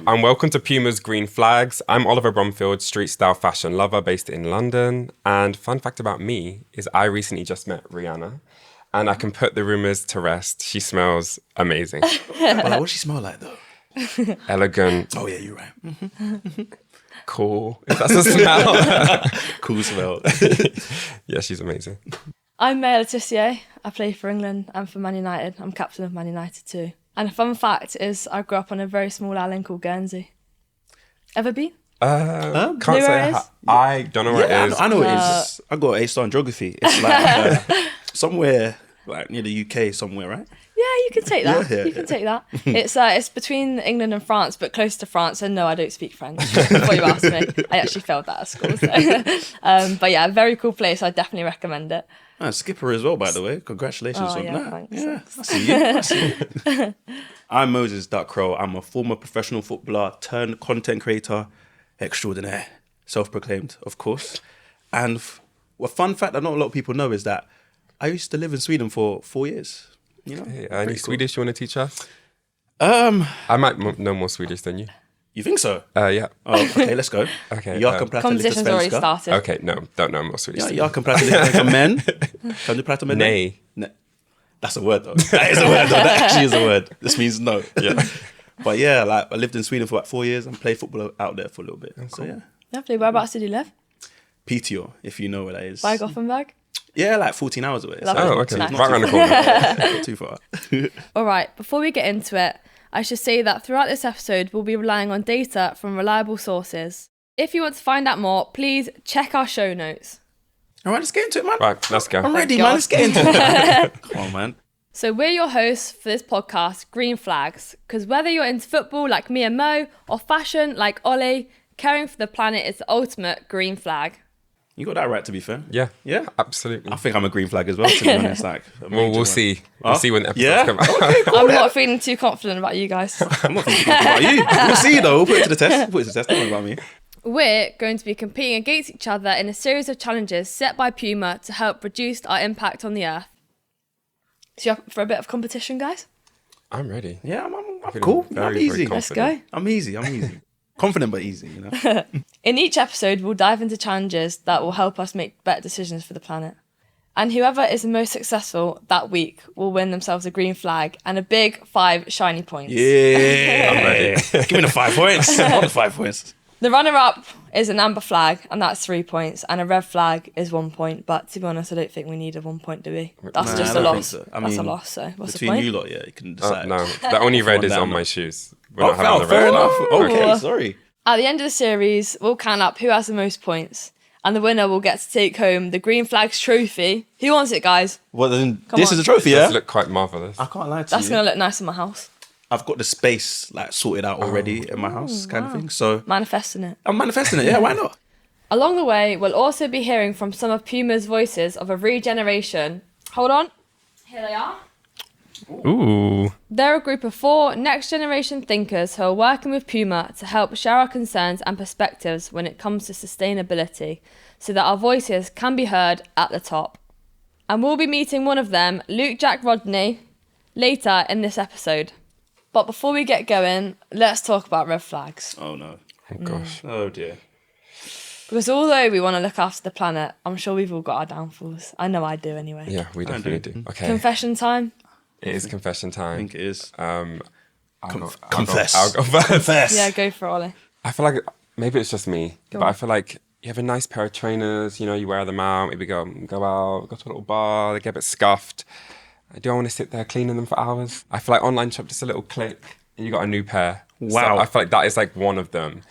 and welcome to Puma's Green Flags. I'm Oliver Bromfield, street style fashion lover based in London. And fun fact about me is I recently just met Rihanna, and I can put the rumours to rest. She smells amazing. Well, what does she smell like though? Elegant. Oh yeah, you're right. Cool. If that's a smell. Cool smell. Yeah, she's amazing. I'm Maya Letitia. I play for England and for Man United. I'm captain of Man United too. And a fun fact is I grew up on a very small island called Guernsey. Ever been? Can't where say it is? I don't know where it is. I know it is. I got an A-star in geography. It's like somewhere like near the UK somewhere, right? Yeah, you can take that. Yeah. You can take that. It's between England and France, but close to France. And no, I don't speak French. Before you asked me, I actually failed that at school. So. But yeah, very cool place. I definitely recommend it. Skipper as well, by the way. Congratulations on that. Thanks. Yeah, I see you. I'm Moses Crow. I'm a former professional footballer turned content creator extraordinaire. Self-proclaimed, of course. And a fun fact that not a lot of people know is that I used to live in Sweden for 4 years. You know, Hey, any Swedish you want to teach us? Um, I might know more Swedish than you. you think so? Yeah. Oh, okay, let's go. Okay, Jag kan prata lite Competition's already svenska. started. Okay, no, don't know more Swedish. Ja, jag kan prata lite svenska, men kan du prata med Nej. Nej. That's a word though. That is a word though. That actually is a word. This means no. Yeah. But yeah, like I lived in Sweden for like 4 years and played football out there for a little bit. So yeah. Lovely. Whereabouts did you live? Piteå, if you know where that is. By Gothenburg? Yeah, like 14 hours away. Lovely. Oh, okay. Nice. Right around the corner. Not too far. All right, before we get into it, I should say that throughout this episode, we'll be relying on data from reliable sources. If you want to find out more, please check our show notes. All right, let's get into it, man. Right, let's go. I'm ready, God. man. Let's get into it. Come on, man. So we're your hosts for this podcast, Green Flags, because whether you're into football like me and Mo, or fashion like Ollie, caring for the planet is the ultimate green flag. You got that right, to be fair. Yeah. Yeah. Absolutely. I think I'm a green flag as well, to be honest. Like, Well, we'll see. We'll see when the episodes Yeah? come out. Okay, cool. I'm not feeling too confident about you guys. I'm not thinking about you. We'll see, though. We'll put it to the test. Don't worry about me. We're going to be competing against each other in a series of challenges set by PUMA to help reduce our impact on the earth. So you up for a bit of competition, guys? I'm ready. Yeah, I'm feeling cool. very, I'm very easy. Let's confident. go. I'm easy. Confident but easy, you know. In each episode, we'll dive into challenges that will help us make better decisions for the planet. And whoever is the most successful that week will win themselves a green flag and a big 5 shiny points. Yeah. I'm ready. Give me the 5 points. I want the 5 points. The runner-up is an amber flag, and that's 3 points, and a red flag is 1 point. But to be honest, I don't think we need a 1 point, do we? That's Nah, just I a don't loss. think so. I That's a mean, loss, so what's the Between point? you lot, yeah, you can decide. No, the only red is down, on no. my shoes. We're not Oh, having the fair red. enough. Ooh. Okay, sorry. At the end of the series, we'll count up who has the most points, and the winner will get to take home the Green Flags trophy. Who wants it, guys? Well, then Come this on. is a trophy, It yeah? does look quite marvellous. I can't lie to That's you. going to look nice in my house. I've got the space like sorted out already in my house, kind of thing. So Manifesting it. I'm manifesting it. Yeah, why not? Along the way, we'll also be hearing from some of Puma's voices of a regeneration. Hold on. Here they are. Ooh. They're a group of 4 next-generation thinkers who are working with Puma to help share our concerns and perspectives when it comes to sustainability so that our voices can be heard at the top. And we'll be meeting one of them, Luke Jacque-Rodney, later in this episode. But before we get going, let's talk about red flags. Oh no. Oh, gosh. Oh dear. Because although we want to look after the planet, I'm sure we've all got our downfalls. I know I do anyway. Yeah, we definitely do. Okay. Confession time. It is confession I time. think it is. Confess. Confess. I'll go first. Confess. Yeah, go for it, Ollie. I feel like maybe it's just me, Go but on. I feel like you have a nice pair of trainers, you know, you wear them out, maybe go out, go to a little bar, they get a bit scuffed. Do I want to sit there cleaning them for hours? I feel like online shop, just a little click and you got a new pair. Wow. So I feel like that is like one of them.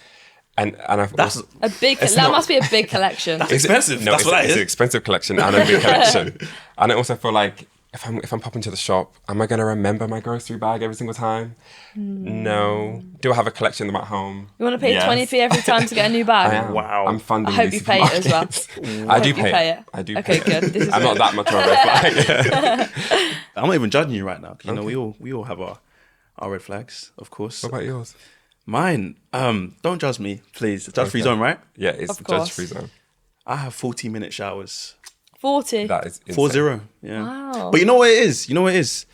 And I've That's also, A big. It's That not- must be a big collection. It's expensive. No, That's what that it's is. an expensive collection and a big collection. And I also feel like if I'm popping to the shop, am I going to remember my grocery bag every single time? No. Do I have a collection of them at home? You want to pay Yes. 20p every time to get a new I bag? am. Wow. I'm funding I hope these you pay it as well. supermarkets. I do You pay it. it. I do Okay, pay it. good. This is I'm not good. that much of a red flag. I'm not even judging you right now. 'Cause, you know, we all have our red flags, of course. What about yours? Mine. Don't judge me, please. Judge-free zone, right? Yeah, it's Of course. judge-free zone. I have 40-minute showers. 40. That is insane. 4-0. Yeah. Wow. But you know what it is?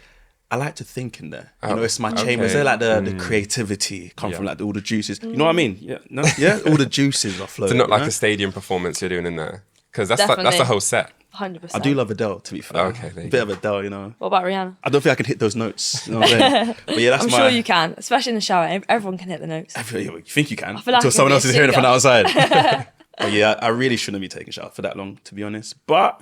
I like to think in there. You know, it's my chambers. okay. They're like the creativity come from like all the juices. You know what I mean? Yeah, no, yeah. All the juices are flowing. So not you like know? a stadium performance you're doing in there, because that's Definitely. the whole set. 100%. I do love Adele, to be fair. Okay, there you Bit of Adele, you know. What about Rihanna? I don't think I can hit those notes. You know what I'm saying? But yeah, that's I'm my. sure you can, especially in the shower. Everyone can hit the notes. You think you can feel like I until could someone be else a is hearing it from the singer. outside. But yeah, I really shouldn't be taking a shower for that long, to be honest. But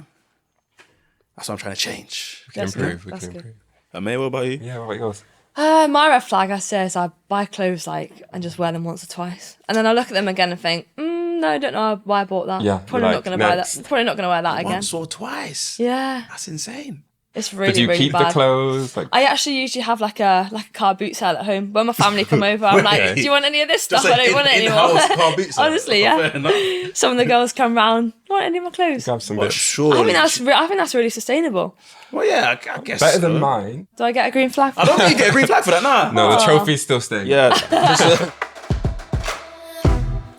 that's what I'm trying to change. We can That's improve. good, We that's can good. improve. May, what about you? Yeah, what about yours? My red flag, I say, is I buy clothes and just wear them once or twice, and then I look at them again and think, no, I don't know why I bought that. Yeah, Probably you're not like, going to buy next. that. Probably not going to wear that again. Once or twice. Yeah, That's insane. it's really But do you really keep bad. the clothes? Like, I actually usually have like a car boot sale at home. When my family come over, I'm like, Wait. do you want any of this stuff? Just I don't want it anymore. in-house car boot sale. Honestly, Oh, yeah. fair enough. Some of the girls come round, want any of my clothes? grab some But bits. surely. I think that's really sustainable. Well, yeah, I guess. Better so. than mine. Do I get a green flag? I don't think you get a green flag for that, nah. No, the trophy's still staying. Yeah.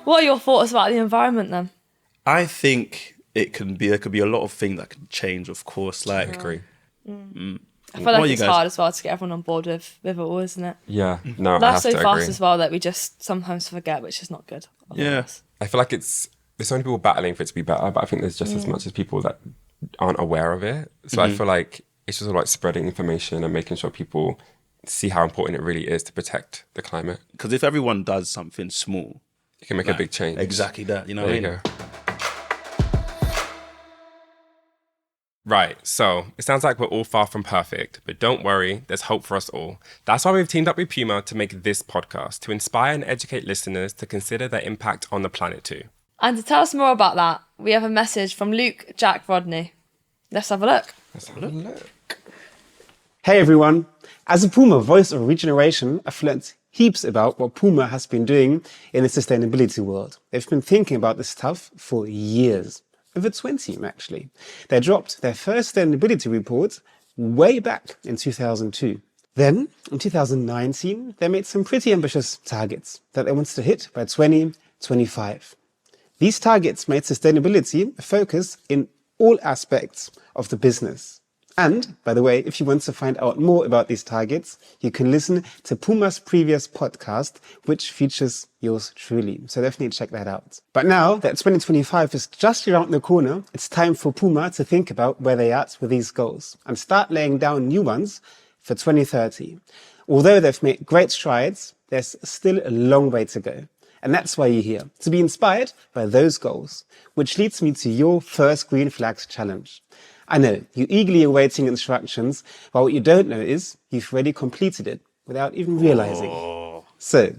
What are your thoughts about the environment then? I think there could be a lot of things that can change, of course. Like, Agree. I feel What are like you it's guys- hard as well to get everyone on board with it all, isn't it? Yeah. No, I have That's to so fast agree. as well that we just sometimes forget, which is not good. Yeah. I feel like there's so many people battling for it to be better, but I think there's just as much as people that aren't aware of it. So I feel like it's just all like spreading information and making sure people see how important it really is to protect the climate. because if everyone does something small, It can make a big change. exactly that, you know There what I you mean? go. Right, so it sounds like we're all far from perfect, but don't worry, there's hope for us all. That's why we've teamed up with PUMA to make this podcast, to inspire and educate listeners to consider their impact on the planet too. And to tell us more about that, we have a message from Luke Jacque-Rodney. Let's have a look. Let's have a look. Hey everyone! As a PUMA voice of regeneration, I've learned heaps about what PUMA has been doing in the sustainability world. They've been thinking about this stuff for years. Over 20 actually. They dropped their first sustainability report way back in 2002. Then, in 2019, they made some pretty ambitious targets that they wanted to hit by 2025. These targets made sustainability a focus in all aspects of the business. And, by the way, if you want to find out more about these targets, you can listen to PUMA's previous podcast, which features yours truly. So definitely check that out. But now that 2025 is just around the corner, it's time for PUMA to think about where they're at with these goals and start laying down new ones for 2030. Although they've made great strides, there's still a long way to go. And that's why you're here, to be inspired by those goals, which leads me to your first Green Flags challenge. I know, you're eagerly awaiting instructions, but what you don't know is you've already completed it without even realizing. So,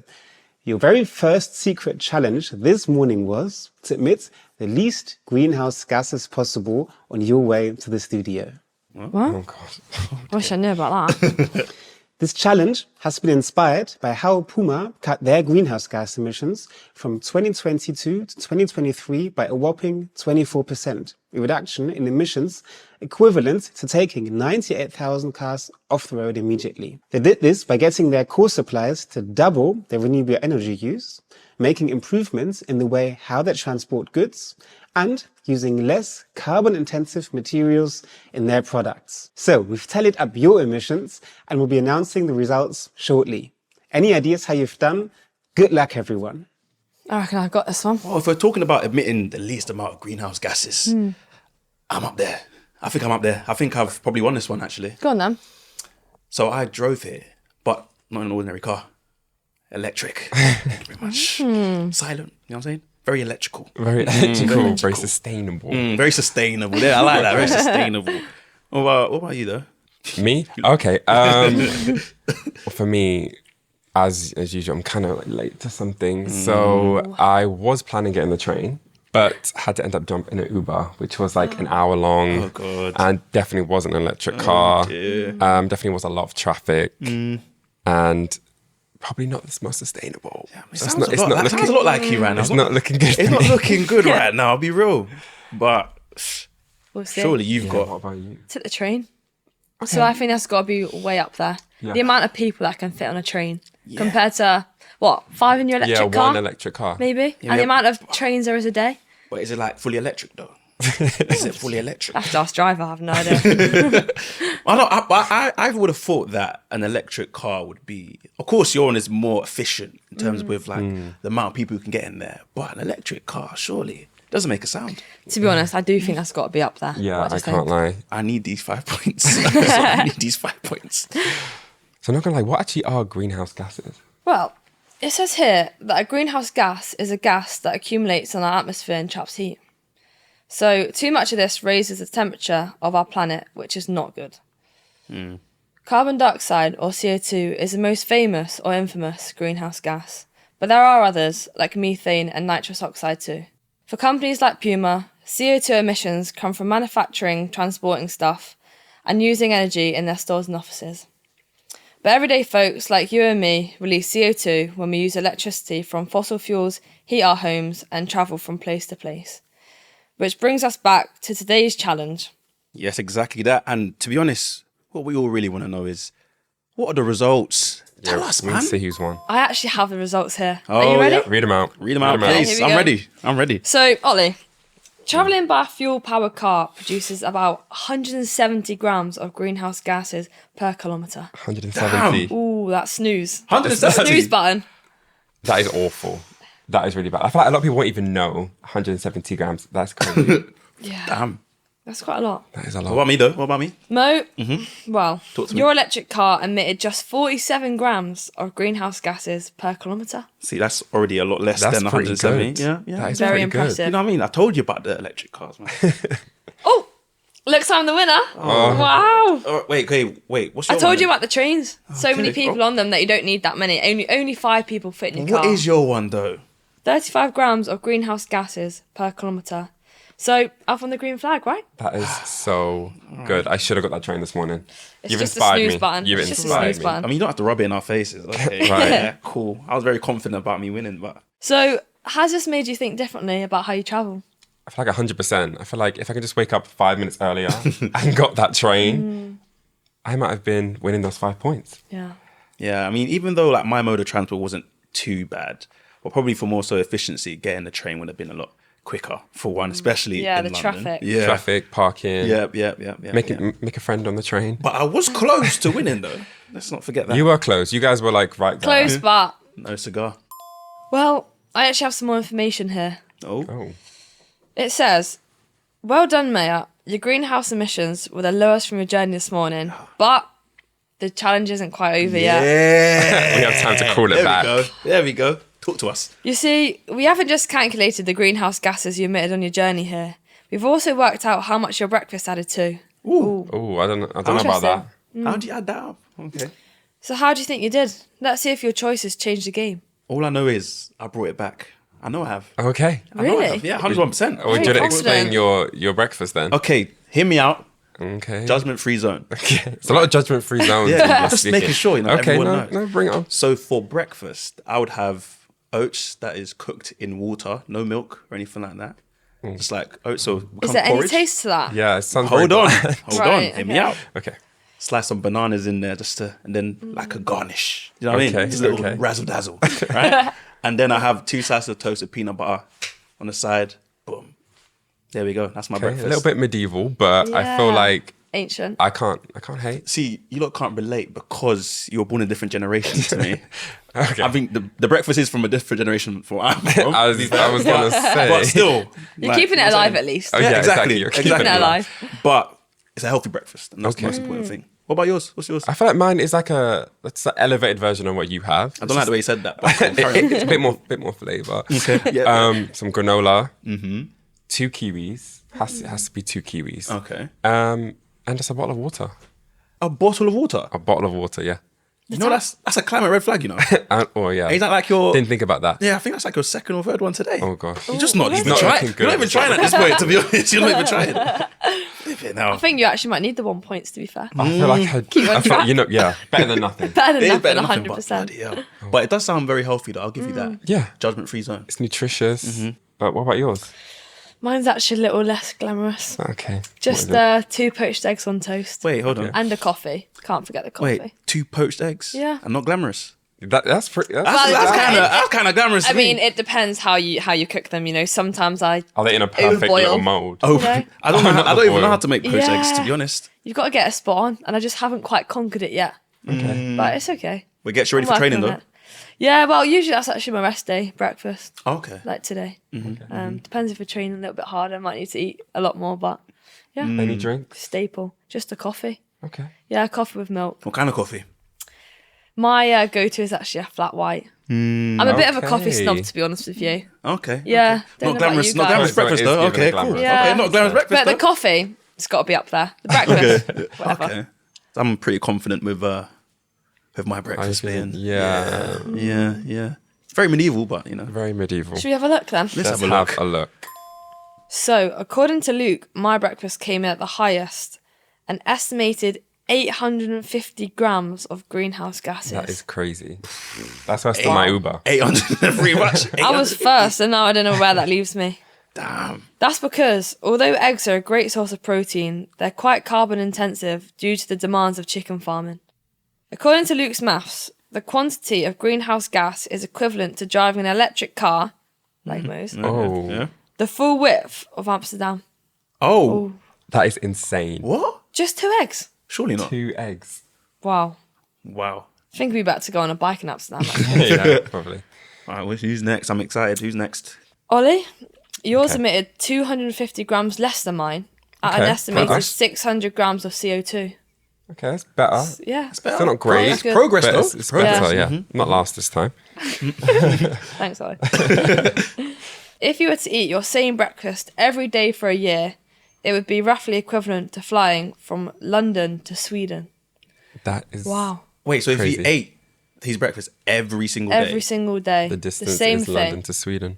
your very first secret challenge this morning was to emit the least greenhouse gases possible on your way to the studio. Oh, God. Wish I knew about that. This challenge has been inspired by how PUMA cut their greenhouse gas emissions from 2022 to 2023 by a whopping 24%, a reduction in emissions equivalent to taking 98,000 cars off the road immediately. They did this by getting their core suppliers to double their renewable energy use, making improvements in the way how they transport goods, and using less carbon-intensive materials in their products. So we've tallied up your emissions and we'll be announcing the results shortly. Any ideas how you've done? Good luck, everyone. I reckon I've got this one. Well, if we're talking about emitting the least amount of greenhouse gases, I'm up there. I think I'm up there. I think I've probably won this one, actually. Go on then. So I drove here, but not in an ordinary car. Electric. Very much. Silent, you know what I'm saying? Very electrical. Very electrical, very sustainable. Very sustainable. Yeah, I like that. Very sustainable. What about you, though? Me? Okay. Well, for me, as usual, I'm kind of like late to something. So I was planning getting the train, but had to end up jumping an Uber, which was like an hour long. Oh, God. And definitely wasn't an electric car. dear. Definitely was a lot of traffic. And probably not the most sustainable. It sounds a lot like you right now. It's not looking good. It's for not me. looking good right now, I'll be real. But We'll see. surely you've What got... about you? Took the train. So I think that's got to be way up there. Yeah. The amount of people that can fit on a train compared to, what, 5 in your electric Yeah, car? one electric car. Maybe. And the amount of trains there is a day. But is it like fully electric, though? Is it fully electric? I have to ask driver, I have no idea. I would have thought that an electric car would be, of course, your one is more efficient in terms with like the amount of people who can get in there. But an electric car, surely, doesn't make a sound. To be honest, I do think that's got to be up there. Yeah, What do I you can't think? lie. I need these 5 points. I need these 5 points. So I'm not gonna lie, what actually are greenhouse gases? Well, it says here that a greenhouse gas is a gas that accumulates in our atmosphere and traps heat. So too much of this raises the temperature of our planet, which is not good. Carbon dioxide, or CO2, is the most famous or infamous greenhouse gas, but there are others, like methane and nitrous oxide too. For companies like PUMA, CO2 emissions come from manufacturing, transporting stuff, and using energy in their stores and offices. But everyday folks like you and me release CO2 when we use electricity from fossil fuels, heat our homes, and travel from place to place. Which brings us back to today's challenge. Yes, exactly that. And to be honest, what we all really want to know is, what are the results? Tell us, We man. need to see who's won. I actually have the results here. Oh, Are you ready? yeah. Read them out. Read them out, Okay, please. here we I'm go. ready. I'm ready. So, Ollie, travelling by a fuel-powered car produces about 170 grams of greenhouse gases per kilometre. 170. Ooh, that's snooze. 170. Snooze button. That is awful. That is really bad. I feel like a lot of people won't even know 170 grams. That's crazy. Yeah, Damn. that's quite a lot. That is a What lot. about me, though? What about me? Mo, well, Talk to me. your electric car emitted just 47 grams of greenhouse gases per kilometre. See, that's already a lot less That's than pretty 170. good. Yeah, yeah. That is Very pretty good. impressive. You know what I mean? I told you about the electric cars, man. Oh, looks like I'm the winner. Wow. Oh, wait. What's I your told one you then? about the trains. So many people on them that you don't need that many. Only 5 people fit in your What car. is your one, though? 35 grams of greenhouse gases per kilometre. So, up on the green flag, right? That is so good. I should have got that train this morning. It's You've just a inspired snooze me. button. You've It's just a inspired snooze me. button. I mean, you don't have to rub it in our faces. Okay. Right. Yeah, cool. I was very confident about me winning, but So, has this made you think differently about how you travel? I feel like 100%. I feel like if I could just wake up 5 minutes earlier and got that train, I might have been winning those 5 points. Yeah. yeah, I mean, even though like my mode of transport wasn't too bad, but probably for more so efficiency, getting the train would have been a lot quicker for one, especially Yeah, in the London. traffic. Yeah, Traffic, parking, yeah. make a friend on the train. But I was close to winning though. Let's not forget that. You were close. You guys were like right there. Close, but... No cigar. Well, I actually have some more information here. Oh. Oh. It says, well done, Maya. Your greenhouse emissions were the lowest from your journey this morning, but the challenge isn't quite over yet. Yeah. We have time to call it there back. we go. There we go. Talk to us. You see, we haven't just calculated the greenhouse gases you emitted on your journey here. We've also worked out how much your breakfast added too. Ooh. Oh, I don't know about that. How do you add that up? Okay. So how do you think you did? Let's see if your choices changed the game. All I know is I brought it back. I know I have. Okay. I know I Really? have. Yeah, 101%. Oh, Very did it confident. explain your breakfast then? Okay, hear me out. Okay. Judgment-free zone. Okay. It's a lot of judgment-free zones. Yeah, in this just speaking. making sure, you know, Okay, everyone no, knows. no, bring it on. So for breakfast, I would have oats that is cooked in water, no milk or anything like that. Just like oats, so Is become there any porridge. taste to that? Yeah, it sounds Hold very on, bad. hold Right, on, hear me okay. out. Okay. Slice some bananas in there and then like a garnish. You know what I Okay, mean? Just a little okay. razzle dazzle, right? And then I have 2 slices of toasted peanut butter on the side. Boom. There we go. That's my Okay, breakfast. a little bit medieval, but I feel Yeah. like Ancient. I can't hate. See, you lot can't relate because you were born in a different generation to me. Okay. I think the breakfast is from a different generation from I'm from. I was gonna say. But still, You're keeping it alive at least. Oh, Yeah, yeah, exactly. You're Keeping it alive. But it's a healthy breakfast, and that's Okay. the most important thing. What about yours? What's yours? I feel like mine is like that's an elevated version of what you have. I don't like the way you said that. But carry on. It's a bit more flavor. Yeah. Some granola, 2 kiwis. Has to be 2 kiwis. Okay. And just a bottle of water. A bottle of water. A bottle of water, yeah. You know that's a climate red flag. You know. Yeah. Is that like your? Didn't think about that. Yeah, I think that's like your second or third one today. Oh gosh. You're just not even not trying. looking You're not good. even trying at this point. To be honest, you're not even trying. Flip it now. I think you actually might need the 1 points to be fair. I feel like on I feel, track. yeah, better than nothing. Better It than is better nothing, than nothing, 100%. but, bloody hell. But it does sound very healthy, though. I'll give you that. Yeah. Judgment-free zone. It's nutritious. But what about yours? Mine's actually a little less glamorous. Okay. Just What is it? 2 poached eggs on toast. Wait, hold on. And a coffee. Can't forget the coffee. Wait, 2 poached eggs? Yeah. And not glamorous? That's pretty. Well, That's kind of glamorous. I to me. mean, it depends how you cook them. You know, sometimes Are they in a perfect overboil. little mold? Oh, you know? I don't know. I don't even know how to make poached Yeah. eggs, to be honest. You've got to get a spot on, and I just haven't quite conquered it yet. Okay. But it's okay. We get you ready I'm for training, working though. on it. Yeah, well, usually that's actually my rest day, breakfast, Okay. like today. Depends if we're training a little bit harder. I might need to eat a lot more, but yeah, Any drinks? staple, just a coffee. Okay. Yeah, coffee with milk. What kind of coffee? My go-to is actually a flat white. I'm a bit of a coffee Okay. snob, to be honest with you. Okay. Yeah, Okay. don't know Not about glamorous. you Not guys. glamorous So it breakfast is though. giving Okay, a cool. glamorous. Yeah. Okay, not glamorous breakfast But the though. coffee, it's got to be up there. The breakfast, whatever. Okay. I'm pretty confident with my breakfast being. Yeah. Yeah. It's very medieval, but you know. Very medieval. Should we have a look then? Let's Let's have a look. So, according to Luke, my breakfast came in at the highest, an estimated 850 grams of greenhouse gases. That is crazy. That's worse than my Uber. 800 pretty much. I was first, and now I don't know where that leaves me. Damn. That's because, although eggs are a great source of protein, they're quite carbon intensive due to the demands of chicken farming. According to Luke's maths, the quantity of greenhouse gas is equivalent to driving an electric car, like Mo's, Oh, Yeah. the full width of Amsterdam. Oh. that is insane. What? Just 2 eggs. Surely not. 2 eggs. Wow. Wow. I think we'd be better to go on a bike in Amsterdam. actually. Yeah, probably. All right, who's next? I'm excited. Who's next? Ollie, yours Okay. emitted 250 grams less than mine at an Okay, estimated progress. 600 grams of CO2. Okay, that's better. Yeah. Still not great. That's good. Progress, But though. it's better, Yeah. yeah. Not last this time. Thanks, Ollie. If you were to eat your same breakfast every day for a year, it would be roughly equivalent to flying from London to Sweden. That is Wow. Wait, so if Crazy. he ate his breakfast every single day, Every single day. the distance The same is thing. London to Sweden.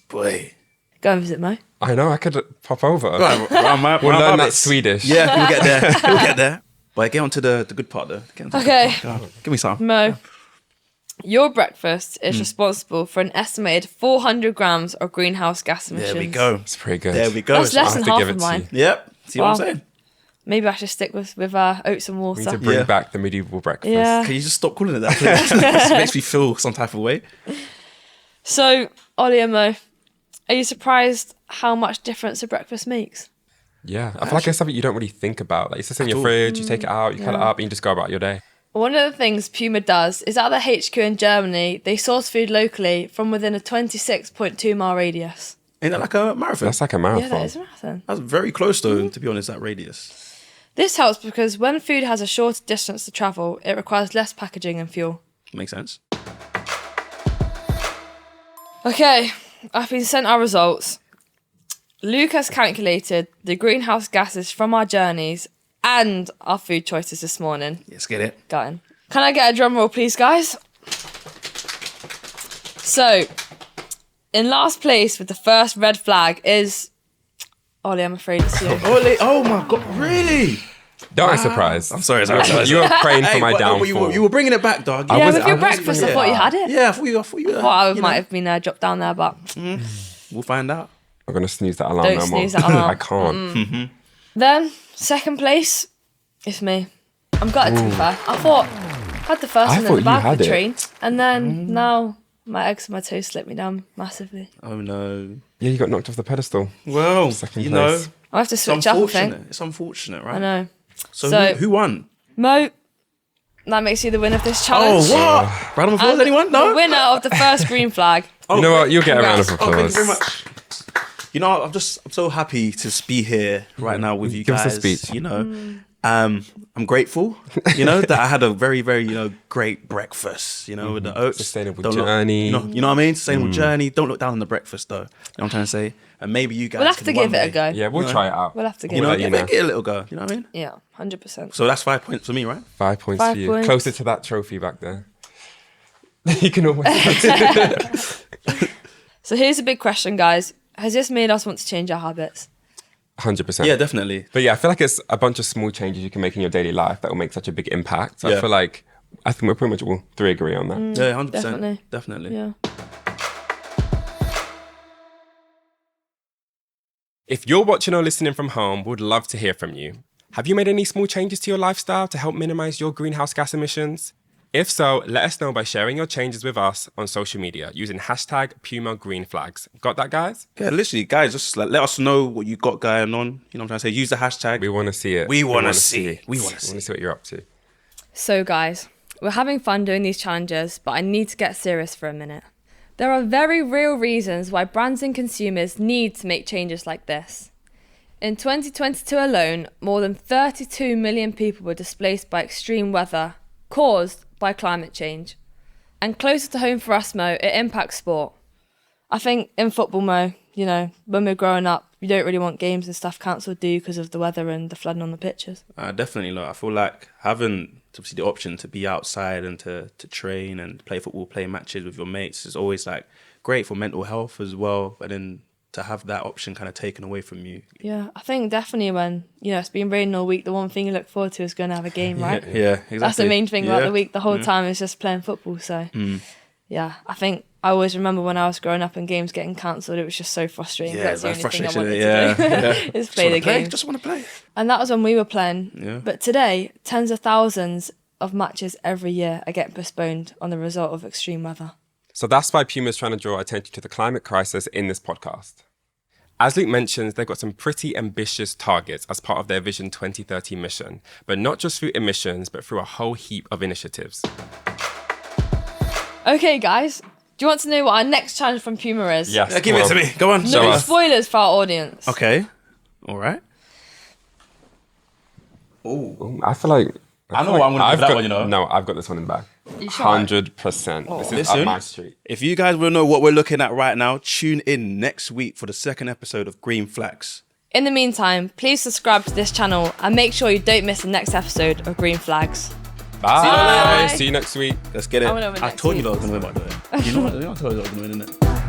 boy. Go and visit Mo. I know, I could pop over. Right, We'll learn that Swedish. Yeah, we'll get there. We'll get there. But get on to the good part though. Get on to the Okay. good part. Go on, give me some. Mo, your breakfast is responsible for an estimated 400 grams of greenhouse gas emissions. There we go. It's pretty good. There we go. That's less have than to half give of it to mine. you. Yep. See what I'm Wow. saying? Maybe I should stick with oats and water. We need to bring Yeah. back the medieval breakfast. Yeah. Can you just stop calling it that, please? It makes me feel some type of way. So, Ollie and Mo, are you surprised how much difference a breakfast makes? Yeah, I feel like it's something you don't really think about. Like, it's just in your all. fridge, you take it out, you cut it up, and you just go about your day. One of the things Puma does is at the HQ in Germany, they source food locally from within a 26.2-mile radius. Ain't that like a marathon? That's like a Yeah, marathon. that is a marathon. That's very close though, to be honest, that radius. This helps because when food has a shorter distance to travel, it requires less packaging and fuel. Makes sense. Okay, I've been sent our results. Luke has calculated the greenhouse gases from our journeys and our food choices this morning. Let's get it. Going. Can I get a drum roll, please, guys? So, in last place with the first red flag is Ollie. I'm afraid it's you. Oh my god, really? Don't act surprised. I'm sorry. You were praying for Hey, my but- downfall. you were bringing it back, dog. Yeah, was- with your was breakfast, I bringing it thought you up. had it. Yeah, I thought you. Well, I you might know. have been dropped down there, but We'll find out. I'm going to snooze that alarm Don't no more. snooze that alarm. I can't. then second place is me. I'm gutted to be fair. I thought I had the first I one in thought the you bag had for the it. train, and then now my eggs and my toast let me down massively. Oh no. Yeah, you got knocked off the pedestal. Well, Second you place. know, I have to it's switch up. I unfortunate. think. It's unfortunate, right? I know. So, So- who won? Mo, that makes you the winner of this challenge. Oh, what? Round of applause, And anyone? No. The winner of the first green flag. You know what? You'll get a round of Congrats. applause. Oh, thank you very much. You know, I'm so happy to be here right now with you Give us guys. a speech. You know, I'm grateful. You know that I had a very, very great breakfast. You know, with the oats, Sustainable Don't journey. Look, you know what I mean? Sustainable journey. Don't look down on the breakfast though. You know what I'm trying to say. And maybe you guys We'll have can to one give it a day, go. Yeah, we'll try it out. We'll have to give You it know, a We'll go. let give it a little go. You know what I mean? Yeah, 100%. So that's 5 points for me, right? 5 points 5 for you. points. Closer to that trophy back there. You can always. So here's a big question, guys. Has this made us want to change our habits? 100%. Yeah, definitely. But yeah, I feel like it's a bunch of small changes you can make in your daily life that will make such a big impact. So Yeah. I feel like, I think we're pretty much all three agree on that. Yeah, 100%. Definitely. Definitely. Yeah. If you're watching or listening from home, we'd love to hear from you. Have you made any small changes to your lifestyle to help minimize your greenhouse gas emissions? If so, let us know by sharing your changes with us on social media using hashtag Puma Green Flags. Got that, guys? Yeah, literally, guys, just like let us know what you got going on. You know what I'm trying to say? Use the hashtag. We want to see it. We want to see. it. We want to We see. want to see what you're up to. So guys, we're having fun doing these challenges, but I need to get serious for a minute. There are very real reasons why brands and consumers need to make changes like this. In 2022 alone, more than 32 million people were displaced by extreme weather caused by climate change. And closer to home for us, Mo, it impacts sport. I think in football, Mo, you know, when we're growing up, you don't really want games and stuff cancelled, do you, because of the weather and the flooding on the pitches? Definitely, look, I feel like having obviously the option to be outside and to train and play football, play matches with your mates is always like great for mental health as well. But then to have that option kind of taken away from you. Yeah, I think definitely when, you know, it's been raining all week, the one thing you look forward to is going to have a game, right? Yeah, exactly. That's the main thing about Yeah. the week. The whole time is just playing football. So, yeah, I think I always remember when I was growing up and games getting cancelled, it was just so frustrating. Yeah, That's the only thing I frustrating, wanted yeah, to do. yeah. is play the game. Just want to play. And that was when we were playing. Yeah. But today, tens of thousands of matches every year are getting postponed on the result of extreme weather. So that's why Puma is trying to draw attention to the climate crisis in this podcast. As Luke mentions, they've got some pretty ambitious targets as part of their Vision 2030 mission, but not just through emissions, but through a whole heap of initiatives. Okay, guys, do you want to know what our next challenge from Puma is? Yes, Yeah, give it to me. Go on. Show No us. spoilers for our audience. Okay. All right. I feel like... I know what I'm gonna do for that one, you know. No, I've got this one in the bag. You sure? 100%. This is Listen. up my street. If you guys want to know what we're looking at right now, tune in next week for the second episode of Green Flags. In the meantime, please subscribe to this channel and make sure you don't miss the next episode of Green Flags. Bye. Bye. See you next week. Let's get it. I wanna win I next told you week. that I was going to win, by the way. You know what? I told you that I was going to win, innit?